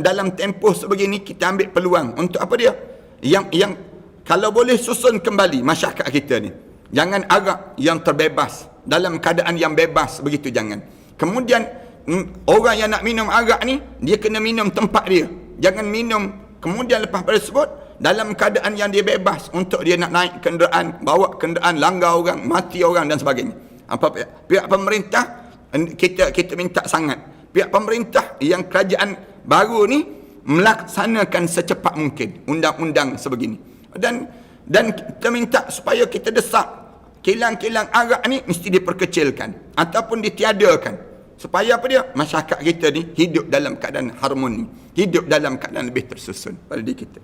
dalam tempoh sebegini kita ambil peluang untuk apa dia? Yang kalau boleh susun kembali masyarakat kita ni. Jangan arak yang terbebas, dalam keadaan yang bebas begitu, jangan. Kemudian orang yang nak minum arak ni, dia kena minum tempat dia. Jangan minum kemudian lepas pada sebut dalam keadaan yang dia bebas untuk dia nak naik kenderaan, bawa kenderaan, langgar orang, mati orang dan sebagainya. Pihak pemerintah kita minta sangat, pihak pemerintah yang kerajaan baru ni melaksanakan secepat mungkin undang-undang sebegini. Dan kita minta supaya kita desak kilang-kilang arak ni mesti diperkecilkan ataupun ditiadakan, supaya apa dia? Masyarakat kita ni hidup dalam keadaan harmoni, hidup dalam keadaan lebih tersusun pada diri kita.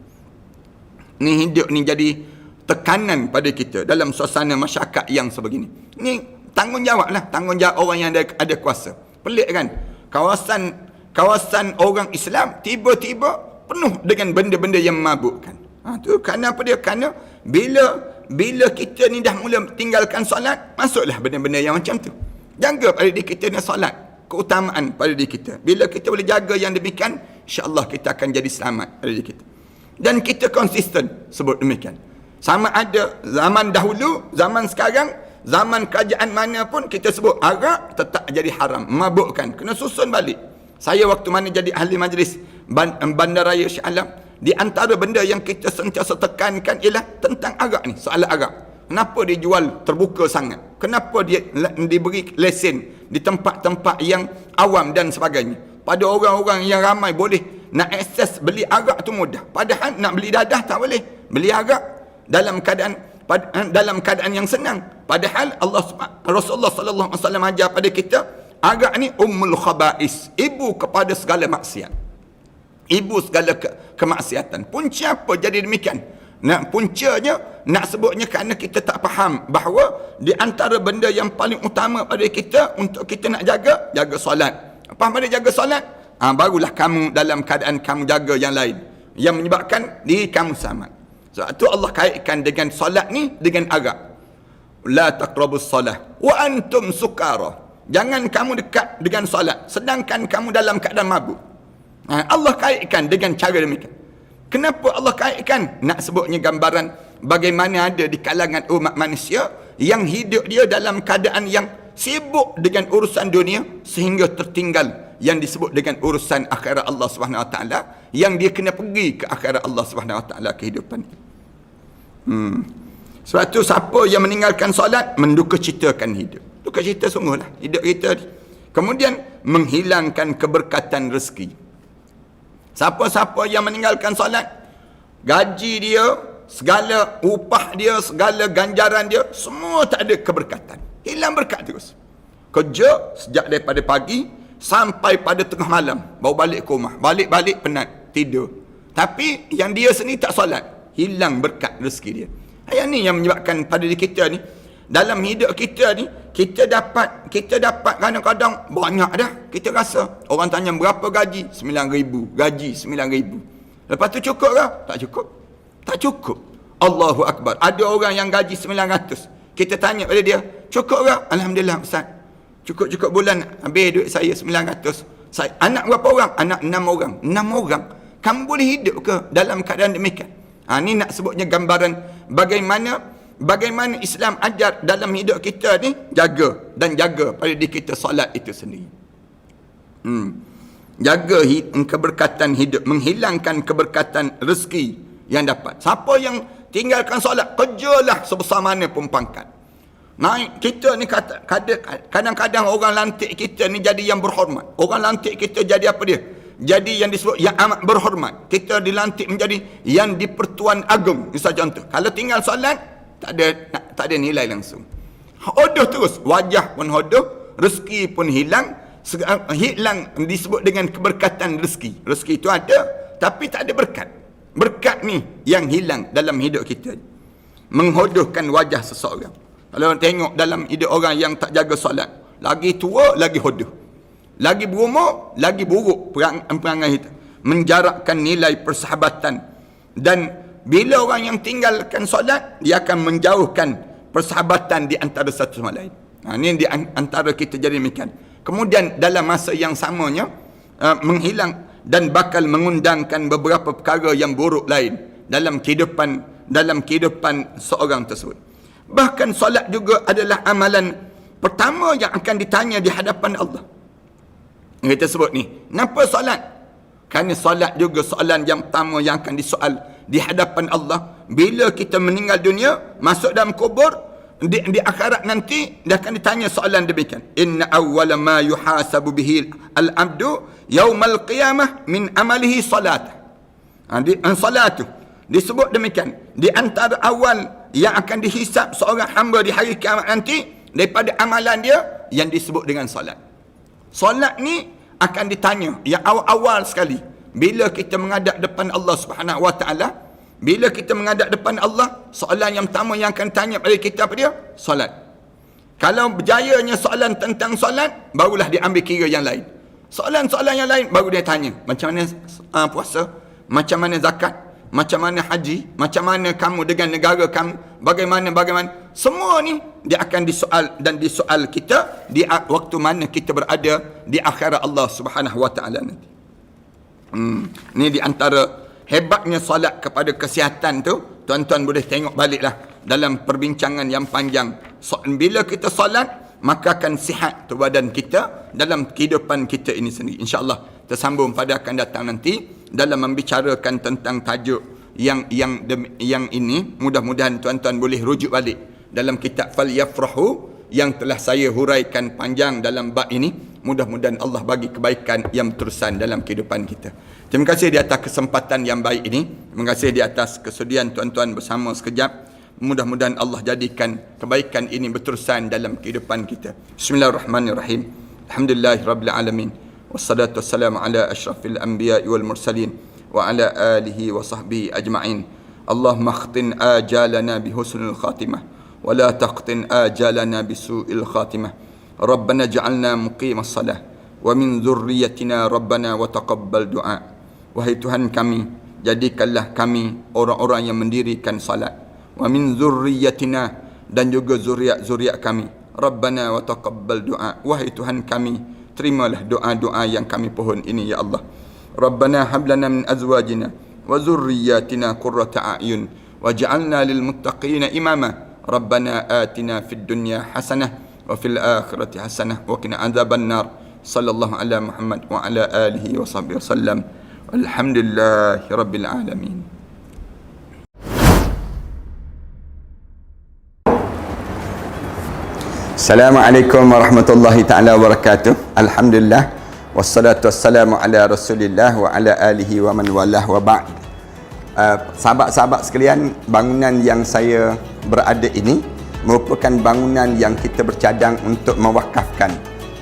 Ni hidup ni jadi tekanan pada kita dalam suasana masyarakat yang sebegini. Ni tanggungjawab lah, tanggungjawab orang yang ada kuasa. Pelik kan? Kawasan orang Islam tiba-tiba penuh dengan benda-benda yang memabukkan. Tu kerana apa dia? Kerana bila kita ni dah mula tinggalkan solat, masuklah benda-benda yang macam tu. Jaga pada diri kita dengan solat, keutamaan pada diri kita. Bila kita boleh jaga yang demikian, insya-Allah kita akan jadi selamat pada diri kita. Dan kita konsisten sebut demikian. Sama ada zaman dahulu, zaman sekarang, zaman kerajaan mana pun kita sebut arak tetap jadi haram, memabukkan. Kena susun balik. Saya waktu mana jadi ahli majlis Bandaraya Shah Alam, di antara benda yang kita sentiasa tekankan ialah tentang arak ni, soal arak. Kenapa dia jual terbuka sangat? Kenapa dia diberi lesen di tempat-tempat yang awam dan sebagainya? Pada orang-orang yang ramai boleh nak akses beli arak tu mudah. Padahal nak beli dadah tak boleh. Beli arak dalam keadaan yang senang. Padahal Rasulullah sallallahu alaihi wasallam ajar pada kita, arak ni ummul khaba'is, ibu kepada segala maksiat. Ibu segala kemaksiatan. Punca apa jadi demikian? Puncanya nak sebutnya kerana kita tak faham bahawa di antara benda yang paling utama pada kita untuk kita nak jaga solat. Apa mana jaga solat? Barulah kamu dalam keadaan kamu jaga yang lain yang menyebabkan diri kamu selamat. Sebab tu Allah kaitkan dengan solat ni dengan arak. La taqrabus solah wa antum sukara. Jangan kamu dekat dengan solat sedangkan kamu dalam keadaan mabuk. Allah kaitkan dengan cara demikian. Kenapa Allah kaitkan? Nak sebutnya gambaran bagaimana ada di kalangan umat manusia yang hidup dia dalam keadaan yang sibuk dengan urusan dunia sehingga tertinggal yang disebut dengan urusan akhirat Allah Subhanahu Wa Taala, yang dia kena pergi ke akhirat Allah Subhanahu Wa Taala kehidupan. Sebab tu siapa yang meninggalkan solat mendukacitakan hidup. Dukacita sungguhlah hidup kita. Kemudian menghilangkan keberkatan rezeki. Siapa-siapa yang meninggalkan solat, gaji dia, segala upah dia, segala ganjaran dia, semua tak ada keberkatan. Hilang berkat terus. Kerja sejak daripada pagi sampai pada tengah malam baru balik ke rumah. Balik-balik penat, tidur. Tapi yang dia sendiri tak solat, hilang berkat rezeki dia. Yang ni yang menyebabkan pada diri kita ni, dalam hidup kita ni, kita dapat kadang-kadang banyak dah. Kita rasa orang tanya berapa gaji? 9,000. Gaji 9,000. Lepas tu cukup ke? Tak cukup. Tak cukup. Allahu Akbar. Ada orang yang gaji 900. Kita tanya pada dia, cukup ke? Alhamdulillah Ustaz. Cukup bulan habis duit saya 900. Anak berapa orang? Anak 6 orang. 6 orang. Kamu boleh hidup ke dalam keadaan demikian? Ni nak sebutnya gambaran bagaimana Islam ajar dalam hidup kita ni, jaga pada diri kita solat itu sendiri. Jaga keberkatan hidup, menghilangkan keberkatan rezeki yang dapat. Siapa yang tinggalkan solat, kerjalah sebesar mana pun pangkat. Kita ni kadang-kadang orang lantik kita ni jadi yang berhormat. Orang lantik kita jadi apa dia? Jadi yang disebut yang amat berhormat. Kita dilantik menjadi yang di-Pertuan Agong. Misalnya contoh, kalau tinggal solat, tak ada nilai langsung. Hodoh terus, wajah pun hodoh, rezeki pun hilang disebut dengan keberkatan rezeki. Rezeki itu ada, tapi tak ada berkat. Berkat ni yang hilang dalam hidup kita, menghodohkan wajah seseorang. Kalau tengok dalam hidup orang yang tak jaga solat, lagi tua lagi hodoh, lagi berumur lagi buruk perangai kita, menjarakkan nilai persahabatan. Dan bila orang yang tinggalkan solat, dia akan menjauhkan persahabatan di antara satu sama lain. Ini di antara kita jadi demikian. Kemudian dalam masa yang samanya menghilang dan bakal mengundangkan beberapa perkara yang buruk lain dalam kehidupan seorang tersebut. Bahkan solat juga adalah amalan pertama yang akan ditanya di hadapan Allah. Kita sebut ni, kenapa solat? Kerana solat juga soalan yang pertama yang akan disoal di hadapan Allah. Bila kita meninggal dunia, masuk dalam kubur, di akhirat nanti dia akan ditanya soalan demikian. Inna awwala ma yuhasabu bihi al-abdu yaumal qiyamah min amalihi salat. Salatu disebut demikian. Di antara awal yang akan dihisap seorang hamba di hari kiamat nanti daripada amalan dia yang disebut dengan solat. Solat ni akan ditanya yang awal-awal sekali bila kita menghadap depan Allah Subhanahu Wa Taala. Bila kita menghadap depan Allah, soalan yang pertama yang akan tanya pada kita apa dia? Solat. Kalau berjayanya soalan tentang solat, barulah dia ambil kira yang lain. Soalan-soalan yang lain baru dia tanya macam mana puasa, macam mana zakat, macam mana haji, macam mana kamu dengan negara kamu, bagaimana. Semua ni dia akan disoal kita di waktu mana kita berada di akhirat Allah Subhanahu Wa Taala nanti. Ni di antara hebatnya solat kepada kesihatan tu. Tuan-tuan boleh tengok baliklah dalam perbincangan yang panjang. Bila kita solat, maka akan sihat tu badan kita dalam kehidupan kita ini sendiri. InsyaAllah tersambung pada akan datang nanti dalam membicarakan tentang tajuk yang ini. Mudah-mudahan tuan-tuan boleh rujuk balik dalam kitab Falyafrahu yang telah saya huraikan panjang dalam bab ini. Mudah-mudahan Allah bagi kebaikan yang terusan dalam kehidupan kita. Terima kasih di atas kesempatan yang baik ini. Terima kasih di atas kesudian tuan-tuan bersama sekejap. Mudah-mudahan Allah jadikan kebaikan ini berterusan dalam kehidupan kita. Bismillahirrahmanirrahim. Alhamdulillahirabbil alamin. Wassalatu wassalamu ala asyrafil anbiya'i wal mursalin wa ala alihi wa sahbihi ajma'in. Allahumma khtin ajalana bihusnil khatimah wa la taqtin ajalana bisu'il khatimah. Rabbana ja'alna muqimas salah wa min dzurriyyatina rabbana wa taqabbal du'a. Wahai Tuhan kami, jadikanlah kami orang-orang yang mendirikan salat. Wa min dzurriyyatina, dan juga zuriat-zuriat kami. Rabbana wa taqabbal du'a. Wahai Tuhan kami, terimalah doa-doa yang kami pohon ini ya Allah. Rabbana hab lana min azwajina wa dzurriyyatina qurrata a'yun waj'alna lil muttaqina imama. Rabbana atina fid dunya hasanah wa fil akhirati hasanah wa qina adzaban nar. Sallallahu ala Muhammad wa ala alihi wa sahbihi wasallam. Alhamdulillahi rabbil alamin. Assalamualaikum warahmatullahi taala wabarakatuh. Alhamdulillah wassalatu wassalamu ala Rasulillah wa ala alihi wa man walah wa ba'd. Sahabat-sahabat sekalian, bangunan yang saya berada ini merupakan bangunan yang kita bercadang untuk mewakafkan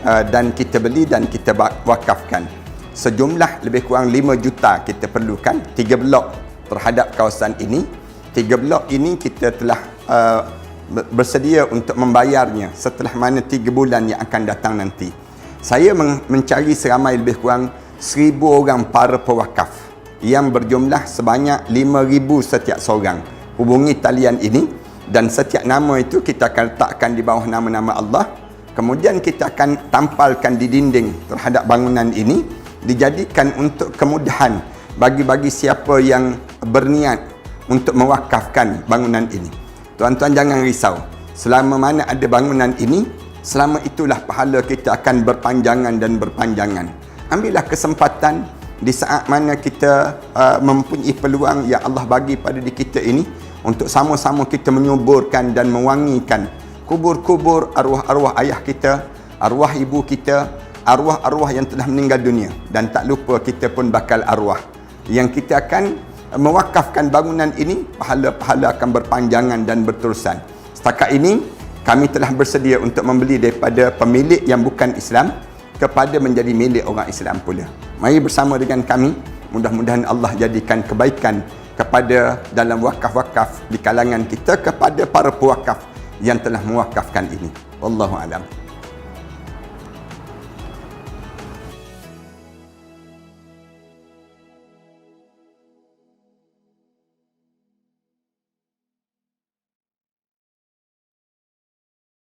dan kita beli dan kita wakafkan. Sejumlah lebih kurang 5 juta kita perlukan 3 blok terhadap kawasan ini. 3 blok ini kita telah bersedia untuk membayarnya setelah mana 3 bulan yang akan datang nanti. Saya mencari seramai lebih kurang 1,000 orang para pewakaf yang berjumlah sebanyak 5,000 setiap seorang. Hubungi talian ini dan setiap nama itu kita akan letakkan di bawah nama-nama Allah. Kemudian kita akan tampalkan di dinding terhadap bangunan ini, dijadikan untuk kemudahan bagi siapa yang berniat untuk mewakafkan bangunan ini. Tuan-tuan jangan risau. Selama mana ada bangunan ini, selama itulah pahala kita akan berpanjangan dan berpanjangan. Ambillah kesempatan di saat mana kita mempunyai peluang yang Allah bagi pada diri kita ini untuk sama-sama kita menyuburkan dan mewangikan kubur-kubur arwah-arwah ayah kita, arwah ibu kita, arwah-arwah yang telah meninggal dunia. Dan tak lupa kita pun bakal arwah yang kita akan mewakafkan bangunan ini, pahala-pahala akan berpanjangan dan berterusan. Setakat ini kami telah bersedia untuk membeli daripada pemilik yang bukan Islam kepada menjadi milik orang Islam pula. Mari bersama dengan kami, mudah-mudahan Allah jadikan kebaikan kepada dalam wakaf-wakaf di kalangan kita, kepada para pewakaf yang telah mewakafkan ini. Wallahu a'lam.